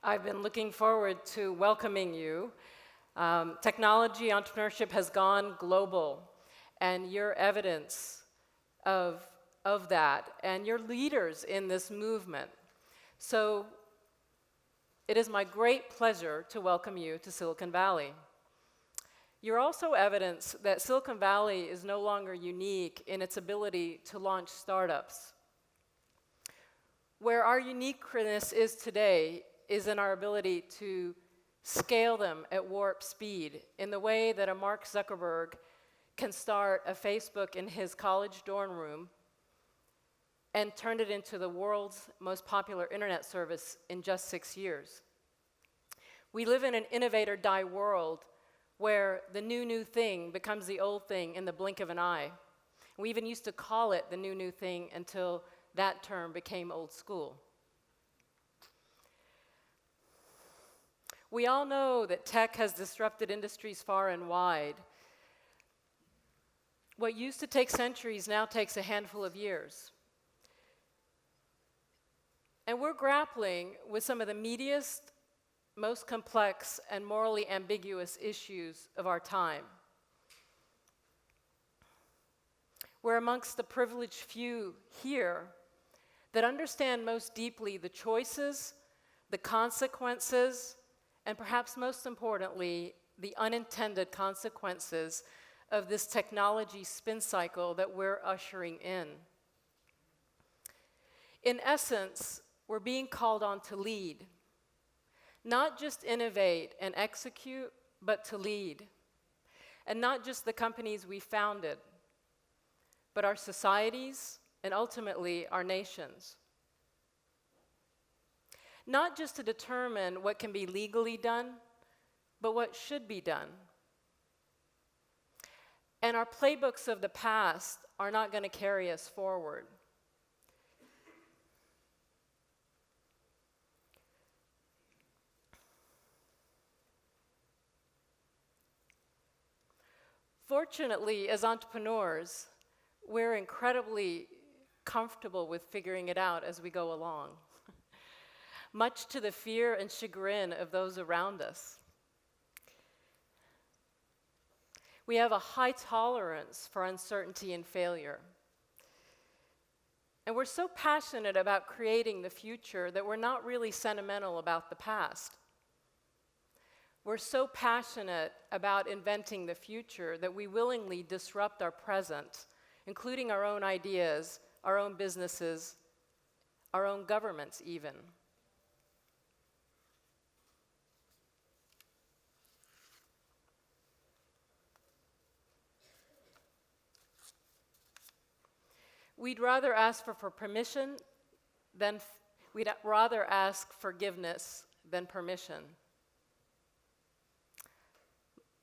I've been looking forward to welcoming you. Technology entrepreneurship has gone global, and you're evidence of that, and you're leaders in this movement. So it is my great pleasure to welcome you to Silicon Valley. You're also evidence that Silicon Valley is no longer unique in its ability to launch startups. Where our uniqueness is today is in our ability to scale them at warp speed in the way that a Mark Zuckerberg can start a Facebook in his college dorm room and turn it into the world's most popular internet service in just 6 years. We live in an innovator-die world where the new thing becomes the old thing in the blink of an eye. We even used to call it the new thing until that term became old school. We all know that tech has disrupted industries far and wide. What used to take centuries now takes a handful of years. And we're grappling with some of the meatiest, most complex, and morally ambiguous issues of our time. We're amongst the privileged few here that understand most deeply the choices, the consequences, and perhaps most importantly, the unintended consequences of this technology spin cycle that we're ushering in. In essence, we're being called on to lead. Not just innovate and execute, but to lead. And not just the companies we founded, but our societies and ultimately our nations. Not just to determine what can be legally done, but what should be done. And our playbooks of the past are not going to carry us forward. Fortunately, as entrepreneurs, we're incredibly comfortable with figuring it out as we go along, much to the fear and chagrin of those around us. We have a high tolerance for uncertainty and failure. And we're so passionate about creating the future that we're not really sentimental about the past. We're so passionate about inventing the future that we willingly disrupt our present, including our own ideas, our own businesses, our own governments even. We'd rather ask for permission than we'd rather ask forgiveness than permission.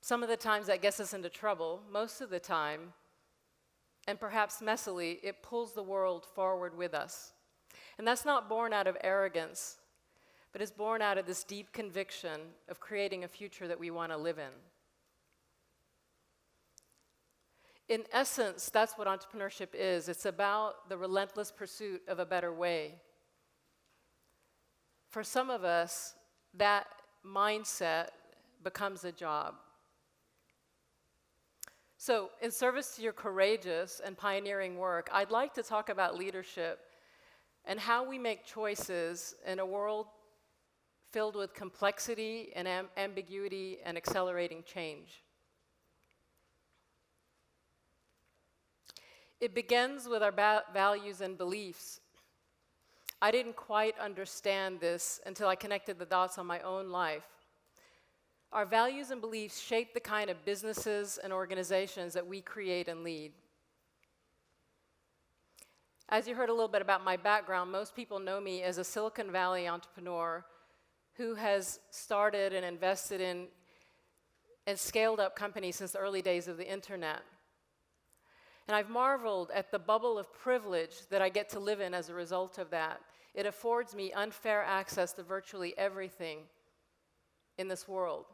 Some of the times that gets us into trouble. Most of the time, and perhaps messily, it pulls the world forward with us. And that's not born out of arrogance, but is born out of this deep conviction of creating a future that we want to live in. In essence, that's what entrepreneurship is. It's about the relentless pursuit of a better way. For some of us, that mindset becomes a job. So, in service to your courageous and pioneering work, I'd like to talk about leadership and how we make choices in a world filled with complexity and ambiguity and accelerating change. It begins with our values and beliefs. I didn't quite understand this until I connected the dots on my own life. Our values and beliefs shape the kind of businesses and organizations that we create and lead. As you heard a little bit about my background, most people know me as a Silicon Valley entrepreneur who has started and invested in and scaled up companies since the early days of the internet. And I've marveled at the bubble of privilege that I get to live in as a result of that. It affords me unfair access to virtually everything in this world.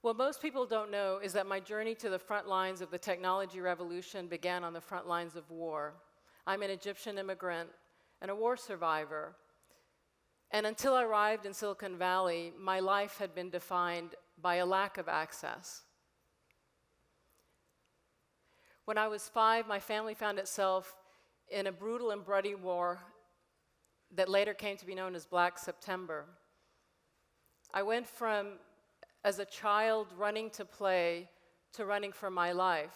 What most people don't know is that my journey to the front lines of the technology revolution began on the front lines of war. I'm an Egyptian immigrant and a war survivor. And until I arrived in Silicon Valley, my life had been defined by a lack of access. When I was 5, my family found itself in a brutal and bloody war that later came to be known as Black September. I went from, as a child, running to play, to running for my life,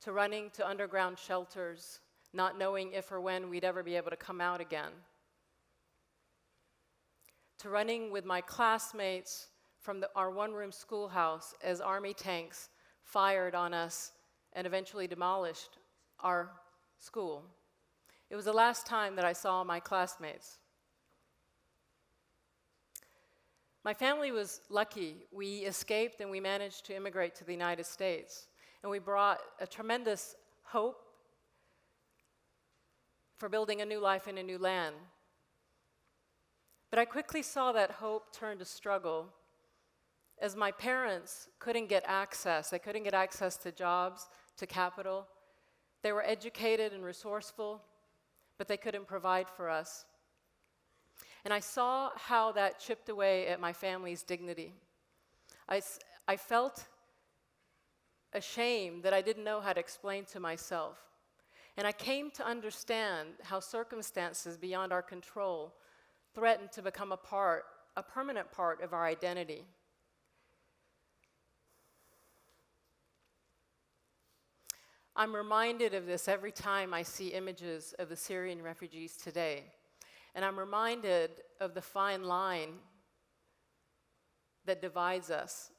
to running to underground shelters, not knowing if or when we'd ever be able to come out again, to running with my classmates from our one-room schoolhouse as Army tanks fired on us and eventually demolished our school. It was the last time that I saw my classmates. My family was lucky. We escaped and we managed to immigrate to the United States. And we brought a tremendous hope for building a new life in a new land. But I quickly saw that hope turn to struggle as my parents couldn't get access. They couldn't get access to jobs, to capital. They were educated and resourceful, but they couldn't provide for us. And I saw how that chipped away at my family's dignity. I felt ashamed that I didn't know how to explain to myself. And I came to understand how circumstances beyond our control threatened to become a permanent part of our identity. I'm reminded of this every time I see images of the Syrian refugees today. And I'm reminded of the fine line that divides us,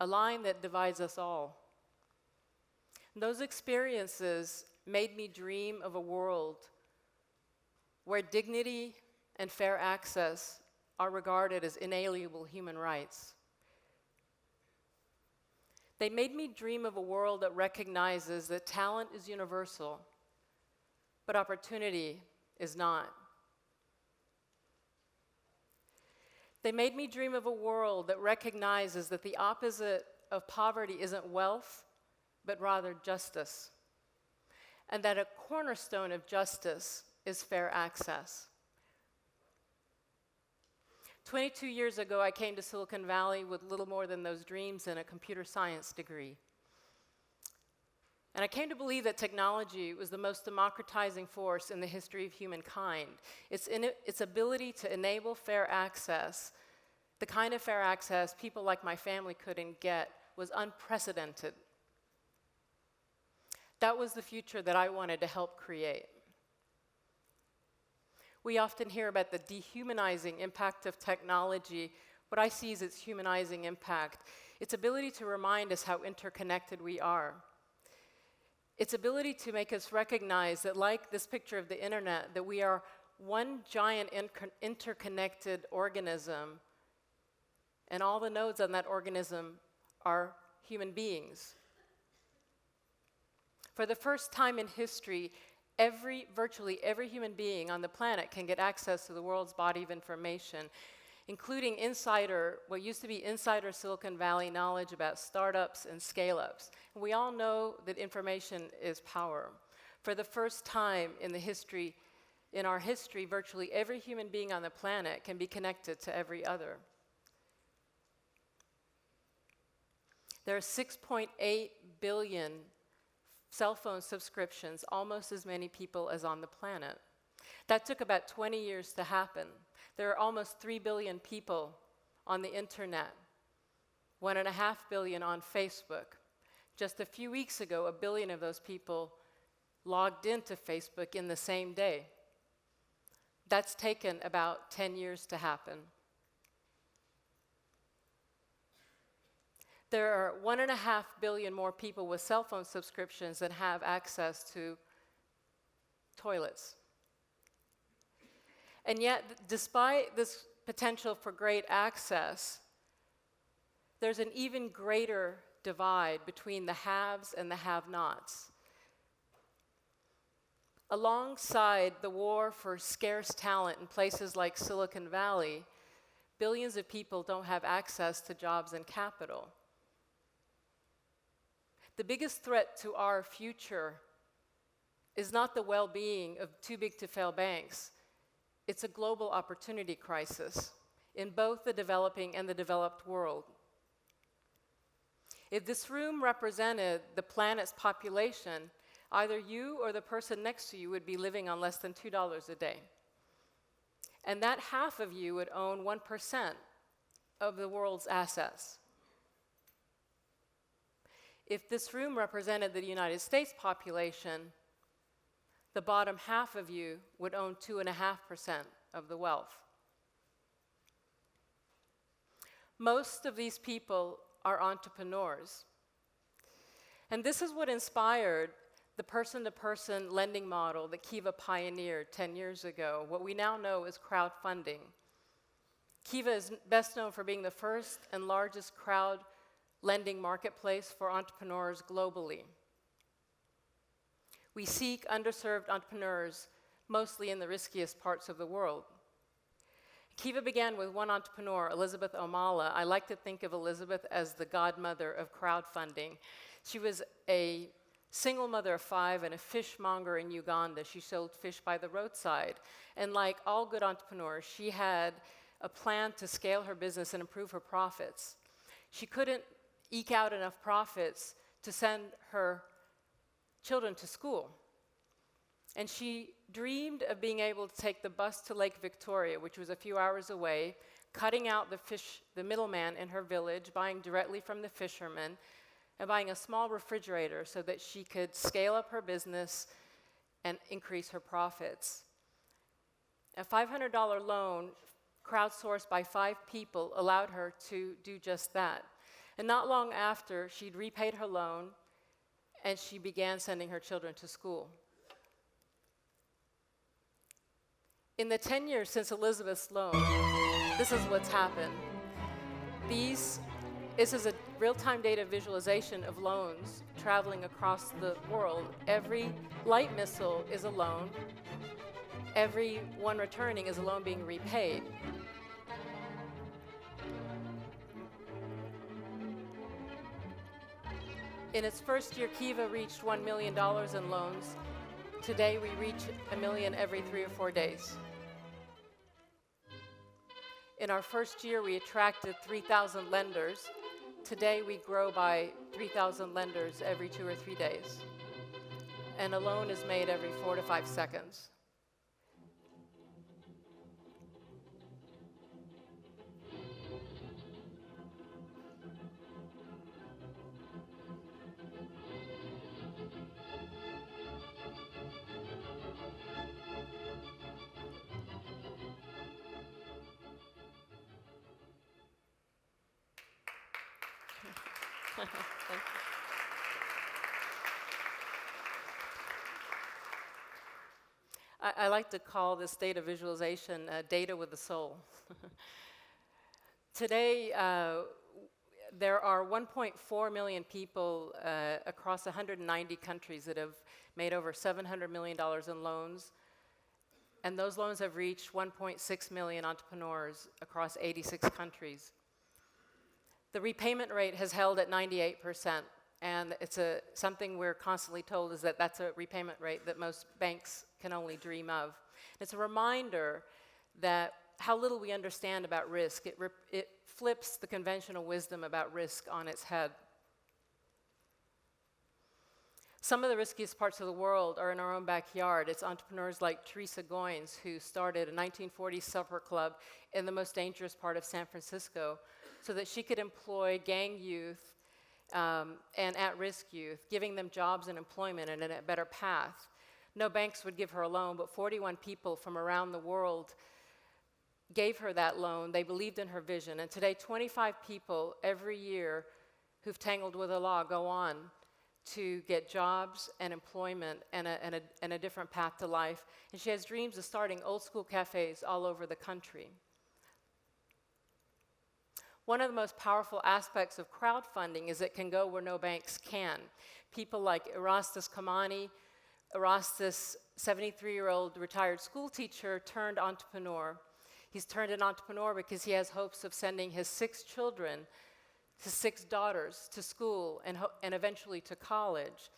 a line that divides us all. And those experiences made me dream of a world where dignity and fair access are regarded as inalienable human rights. They made me dream of a world that recognizes that talent is universal, but opportunity is not. They made me dream of a world that recognizes that the opposite of poverty isn't wealth, but rather justice, and that a cornerstone of justice is fair access. 22 years ago, I came to Silicon Valley with little more than those dreams and a computer science degree. And I came to believe that technology was the most democratizing force in the history of humankind. Its ability to enable fair access, the kind of fair access people like my family couldn't get, was unprecedented. That was the future that I wanted to help create. We often hear about the dehumanizing impact of technology. What I see is its humanizing impact, its ability to remind us how interconnected we are. Its ability to make us recognize that, like this picture of the internet, that we are one giant interconnected organism, and all the nodes on that organism are human beings. For the first time in history, virtually every human being on the planet can get access to the world's body of information, including what used to be insider Silicon Valley knowledge about startups and scale-ups. We all know that information is power. For the first time in our history, virtually every human being on the planet can be connected to every other. There are 6.8 billion cell phone subscriptions, almost as many people as on the planet. That took about 20 years to happen. There are almost 3 billion people on the internet, 1.5 billion on Facebook. Just a few weeks ago, 1 billion of those people logged into Facebook in the same day. That's taken about 10 years to happen. There are 1.5 billion more people with cell phone subscriptions that have access to toilets. And yet, despite this potential for great access, there's an even greater divide between the haves and the have-nots. Alongside the war for scarce talent in places like Silicon Valley, billions of people don't have access to jobs and capital. The biggest threat to our future is not the well-being of too-big-to-fail banks. It's a global opportunity crisis in both the developing and the developed world. If this room represented the planet's population, either you or the person next to you would be living on less than $2 a day. And that half of you would own 1% of the world's assets. If this room represented the United States population, the bottom half of you would own 2.5% of the wealth. Most of these people are entrepreneurs. And this is what inspired the person-to-person lending model that Kiva pioneered 10 years ago, what we now know as crowdfunding. Kiva is best known for being the first and largest crowd lending marketplace for entrepreneurs globally. We seek underserved entrepreneurs, mostly in the riskiest parts of the world. Kiva began with one entrepreneur, Elizabeth Omala. I like to think of Elizabeth as the godmother of crowdfunding. She was a single mother of 5 and a fishmonger in Uganda. She sold fish by the roadside. And like all good entrepreneurs, she had a plan to scale her business and improve her profits. She couldn't eke out enough profits to send her children to school. And she dreamed of being able to take the bus to Lake Victoria, which was a few hours away, cutting out the middleman in her village, buying directly from the fishermen, and buying a small refrigerator so that she could scale up her business and increase her profits. A $500 loan crowdsourced by 5 people allowed her to do just that. And not long after, she'd repaid her loan and she began sending her children to school. In the 10 years since Elizabeth's loan, this is what's happened. This is a real-time data visualization of loans traveling across the world. Every light missile is a loan. Every one returning is a loan being repaid. In its first year, Kiva reached $1 million in loans. Today, we reach $1 million every 3 or 4 days. In our first year, we attracted 3,000 lenders. Today, we grow by 3,000 lenders every 2 or 3 days. And a loan is made every 4 to 5 seconds. Thank you. I like to call this data visualization data with a soul. Today, there are 1.4 million people across 190 countries that have made over $700 million in loans, and those loans have reached 1.6 million entrepreneurs across 86 countries. The repayment rate has held at 98%, and it's something we're constantly told is that that's a repayment rate that most banks can only dream of. It's a reminder that how little we understand about risk. It flips the conventional wisdom about risk on its head. Some of the riskiest parts of the world are in our own backyard. It's entrepreneurs like Teresa Goines, who started a 1940s supper club in the most dangerous part of San Francisco, so that she could employ gang youth and at-risk youth, giving them jobs and employment and a better path. No banks would give her a loan, but 41 people from around the world gave her that loan. They believed in her vision. And today, 25 people every year who've tangled with the law go on to get jobs and employment and a different path to life. And she has dreams of starting old-school cafes all over the country. One of the most powerful aspects of crowdfunding is it can go where no banks can. People like Erastus Kimani, Erastus, 73-year-old retired school teacher turned entrepreneur. He's turned an entrepreneur because he has hopes of sending his 6 children his 6 daughters to school and eventually to college.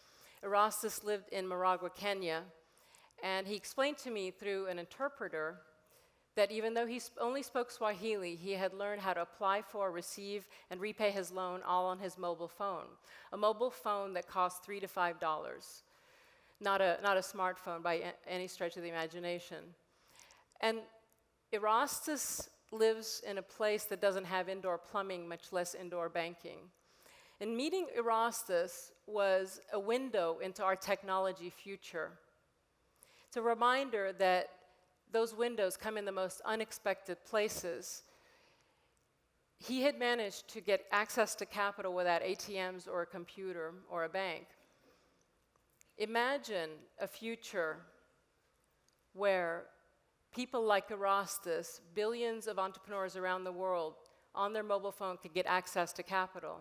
Erastus lived in Maragua, Kenya, and he explained to me through an interpreter that even though he only spoke Swahili, he had learned how to apply for, receive, and repay his loan all on his mobile phone. A mobile phone that cost $3 to $5. Not a smartphone by any stretch of the imagination. And Erastus lives in a place that doesn't have indoor plumbing, much less indoor banking. And meeting Erastus was a window into our technology future. It's a reminder that those windows come in the most unexpected places. He had managed to get access to capital without ATMs or a computer or a bank. Imagine a future where people like Erastus, billions of entrepreneurs around the world, on their mobile phone could get access to capital.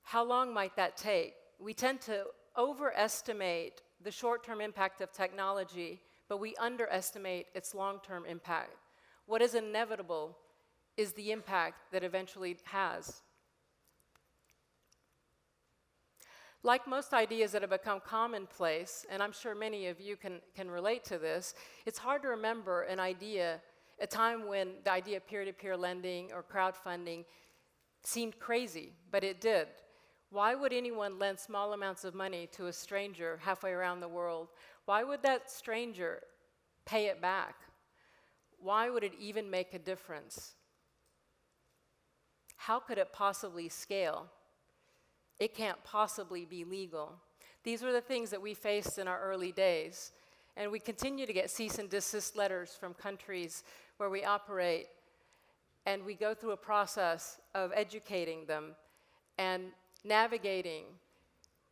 How long might that take? We tend to overestimate the short-term impact of technology, but we underestimate its long-term impact. What is inevitable is the impact that eventually has. Like most ideas that have become commonplace, and I'm sure many of you can relate to this, it's hard to remember a time when the idea of peer-to-peer lending or crowdfunding seemed crazy, but it did. Why would anyone lend small amounts of money to a stranger halfway around the world? Why would that stranger pay it back? Why would it even make a difference? How could it possibly scale? It can't possibly be legal. These were the things that we faced in our early days, and we continue to get cease and desist letters from countries where we operate, and we go through a process of educating them and navigating,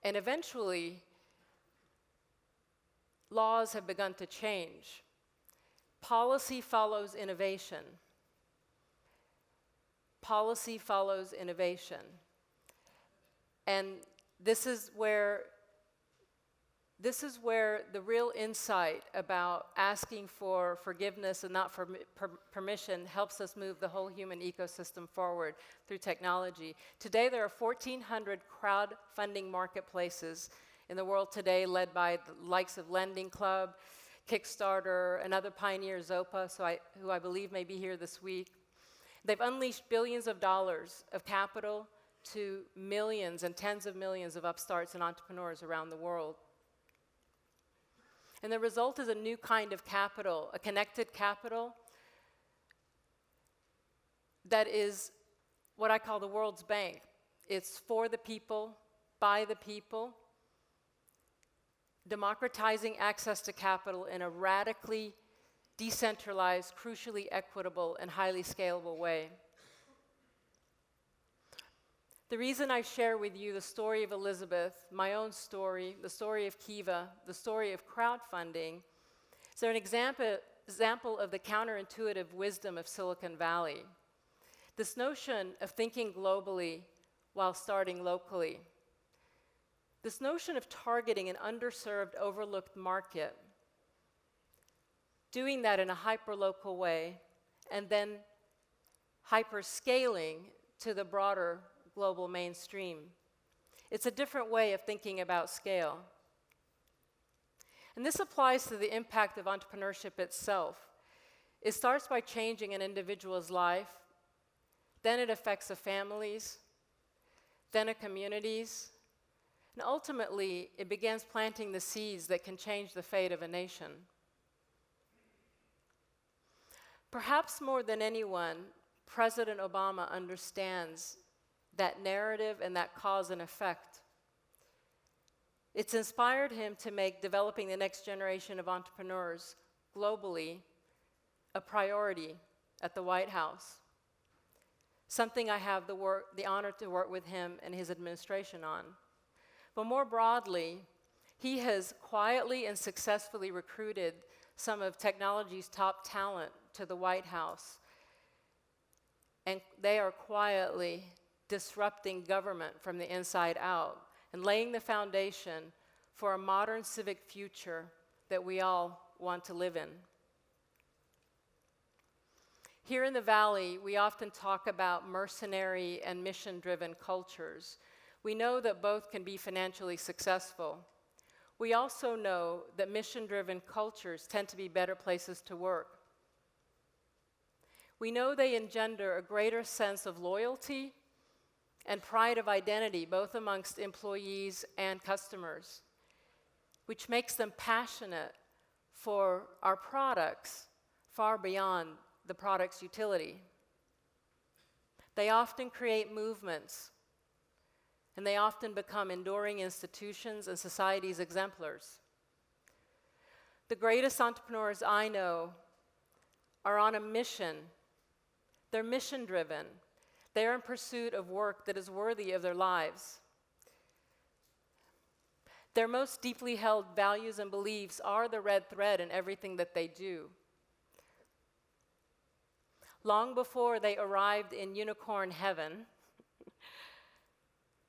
and eventually laws have begun to change. Policy follows innovation. Policy follows innovation. And this is where the real insight about asking for forgiveness and not for permission helps us move the whole human ecosystem forward through technology. Today, there are 1,400 crowdfunding marketplaces in the world today, led by the likes of Lending Club, Kickstarter, another pioneer, Zopa, who I believe may be here this week. They've unleashed billions of dollars of capital to millions and tens of millions of upstarts and entrepreneurs around the world. And the result is a new kind of capital, a connected capital that is what I call the world's bank. It's for the people, by the people, democratizing access to capital in a radically decentralized, crucially equitable, and highly scalable way. The reason I share with you the story of Elizabeth, my own story, the story of Kiva, the story of crowdfunding, is an example of the counterintuitive wisdom of Silicon Valley. This notion of thinking globally while starting locally. This notion of targeting an underserved, overlooked market, doing that in a hyper-local way, and then hyper-scaling to the broader global mainstream. It's a different way of thinking about scale. And this applies to the impact of entrepreneurship itself. It starts by changing an individual's life, then it affects a family's, then a community's, and ultimately it begins planting the seeds that can change the fate of a nation. Perhaps more than anyone, President Obama understands that narrative and that cause and effect. It's inspired him to make developing the next generation of entrepreneurs globally a priority at the White House, something I have the honor to work with him and his administration on. But more broadly, he has quietly and successfully recruited some of technology's top talent to the White House, and they are quietly disrupting government from the inside out and laying the foundation for a modern civic future that we all want to live in. Here in the Valley, we often talk about mercenary and mission-driven cultures. We know that both can be financially successful. We also know that mission-driven cultures tend to be better places to work. We know they engender a greater sense of loyalty and pride of identity, both amongst employees and customers, which makes them passionate for our products far beyond the product's utility. They often create movements, and they often become enduring institutions and society's exemplars. The greatest entrepreneurs I know are on a mission. They're mission-driven. They're in pursuit of work that is worthy of their lives. Their most deeply held values and beliefs are the red thread in everything that they do. Long before they arrived in unicorn heaven,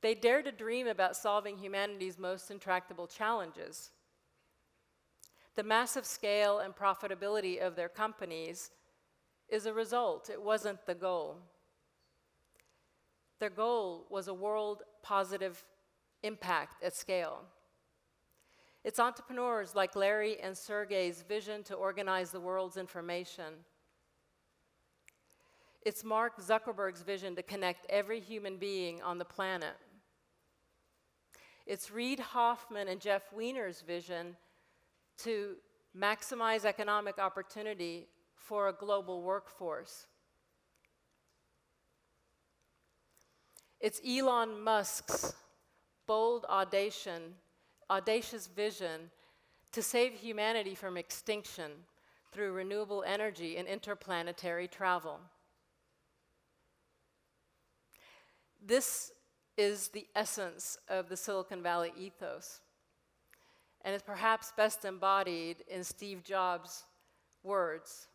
they dared to dream about solving humanity's most intractable challenges. The massive scale and profitability of their companies is a result. It wasn't the goal. Their goal was a world positive impact at scale. It's entrepreneurs like Larry and Sergey's vision to organize the world's information. It's Mark Zuckerberg's vision to connect every human being on the planet. It's Reid Hoffman and Jeff Weiner's vision to maximize economic opportunity for a global workforce. It's Elon Musk's bold, audacious vision to save humanity from extinction through renewable energy and interplanetary travel. This is the essence of the Silicon Valley ethos, and is perhaps best embodied in Steve Jobs' words,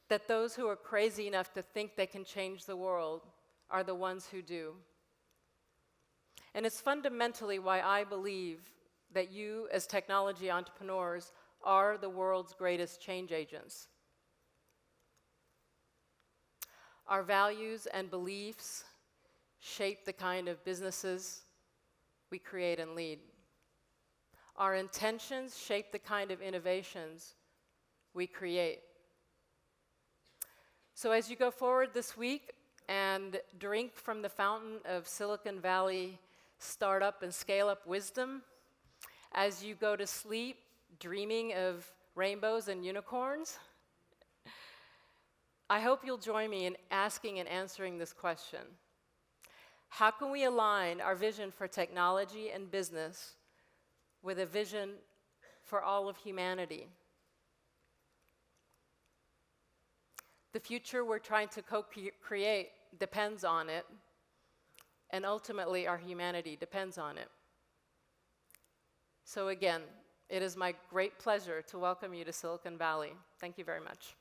that those who are crazy enough to think they can change the world are the ones who do. And it's fundamentally why I believe that you, as technology entrepreneurs, are the world's greatest change agents. Our values and beliefs shape the kind of businesses we create and lead. Our intentions shape the kind of innovations we create. So as you go forward this week and drink from the fountain of Silicon Valley startup and scale-up wisdom, as you go to sleep dreaming of rainbows and unicorns, I hope you'll join me in asking and answering this question. How can we align our vision for technology and business with a vision for all of humanity? The future we're trying to co-create depends on it, and ultimately our humanity depends on it. So again, it is my great pleasure to welcome you to Silicon Valley. Thank you very much.